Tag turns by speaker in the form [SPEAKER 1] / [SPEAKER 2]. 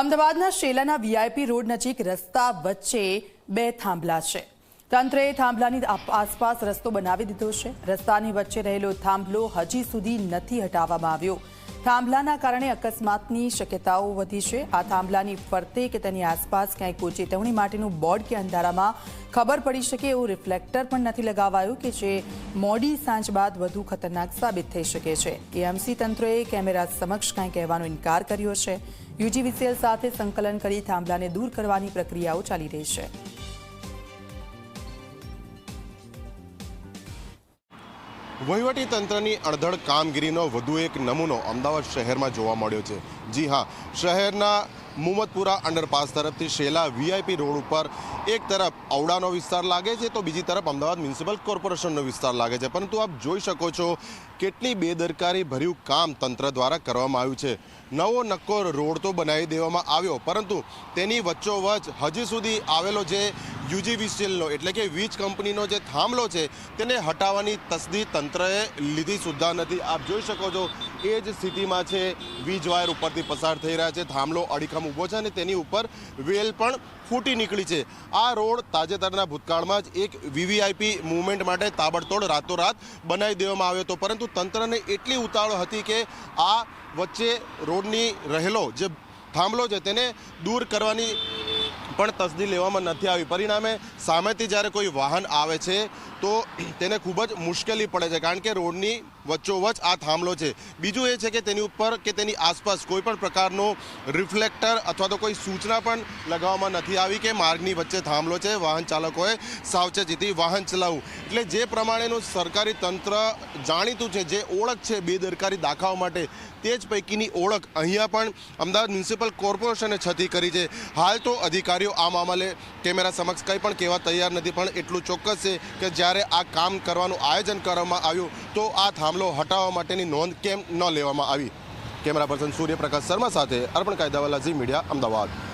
[SPEAKER 1] અમદાવાદના શેલાના VIP road નજીક રસ્તા વચ્ચે બે થાંભલા છે। તંત્રએ થાંભલાની આસપાસ રસ્તો બનાવી દીધો છે। રસ્તાની વચ્ચે રહેલો થાંભલો હજી સુધી નથી હટાવવામાં આવ્યો। થાંભલાના કારણે અકસ્માતની શક્યતાઓ વધી છે। આ થાંભલાની ફરતે કે તેની આસપાસ ક્યાંય કોઈ ચેતવણી માટેનું બોર્ડ કે અંધારામાં ખબર પડી શકે એવું રિફ્લેક્ટર પણ નથી લગાવાયું કે જે મોડી સાંજ બાદ વધુ ખતરનાક સાબિત થઈ શકે છે। એએમસી તંત્રએ કેમેરા સમક્ષ કાંઈ કહેવાનો ઇનકાર કર્યો છે। યુજીવીસીએલ સાથે સંકલન કરી થાંભલાને દૂર કરવાની પ્રક્રિયાઓ ચાલી રહી છે।
[SPEAKER 2] વહીવટી તંત્રની અણધડ કામગીરીનો વધુ એક નમૂનો અમદાવાદ શહેરમાં જોવા મળ્યો છે। જી હા, શહેરના મુમતપુરા અંડરપાસ તરફથી શેલા વીઆઈપી રોડ ઉપર એક તરફ ઔડાનો વિસ્તાર લાગે છે તો બીજી તરફ અમદાવાદ મ્યુનિસિપલ કોર્પોરેશનનો વિસ્તાર લાગે છે, પરંતુ આપ જોઈ શકો છો કેટલી બેદરકારી ભર્યું કામ તંત્ર દ્વારા કરવામાં આવ્યું છે। નવો નક્કોર રોડ તો બનાવી દેવામાં આવ્યો, પરંતુ તેની વચ્ચોવચ્ચ હજી સુધી આવેલો જે યુજીવીસીએલનો એટલે કે વીજ કંપનીનો જે થાંભલો છે તેને હટાવવાની તસદી તંત્રએ લીધી સુદ્ધા નથી। આપ જોઈ શકો છો એ જ સ્થિતિમાં છે। વીજ વાયર ઉપરથી પસાર થઈ રહ્યા છે, થાંભલો અડીખમ ઊભો છે અને તેની ઉપર વેલ પણ ફૂટી નીકળી છે। આ રોડ તાજેતરના ભૂતકાળમાં જ એક વીવીઆઈપી મૂવમેન્ટ માટે તાબડતોડ રાતોરાત બનાવી દેવામાં આવ્યો હતો, પરંતુ તંત્રને એટલી ઉતાવળ હતી કે આ વચ્ચે રોડની રહેલો જે થાંભલો છે તેને દૂર કરવાની પણ તસદી લેવામાં નથી આવી। પરિણામે સામેથી જ્યારે કોઈ વાહન આવે છે તો તેને ખૂબ જ મુશ્કેલી પડે છે, કારણ કે રોડની વચ્ચોવચ્ચ આ થાંભલો છે। બીજું એ છે કે તેની ઉપર કે તેની આસપાસ કોઈ પણ પ્રકારનો રિફ્લેક્ટર અથવા તો કોઈ સૂચના પણ લગાવવામાં નથી આવી કે માર્ગની વચ્ચે થાંભલો છે, વાહન ચાલકોએ સાવચેતીથી વાહન ચલાવવું। એટલે જે પ્રમાણેનું સરકારી તંત્ર જાણીતું છે, જે ઓળખ છે બેદરકારી દાખવવા માટે, તે જ પૈકીની ઓળખ અહીંયા પણ અમદાવાદ મ્યુનિસિપલ કોર્પોરેશને છતી કરી છે। હાલ તો અધિકારીઓ આ મામલે કેમેરા સમક્ષ કંઈ પણ કહેવા તૈયાર નથી, પણ એટલું ચોક્કસ છે કે જ્યારે આ કામ કરવાનું આયોજન કરવામાં આવ્યું તો આ થાંભલો હટાવવા માટેની નોંધ કેમ ન લેવામાં આવી। કેમેરા પર્સન સૂર્યપ્રકાશ શર્મા સાથે અર્પણ કાયદાવાલા, ઝી મીડિયા, અમદાવાદ।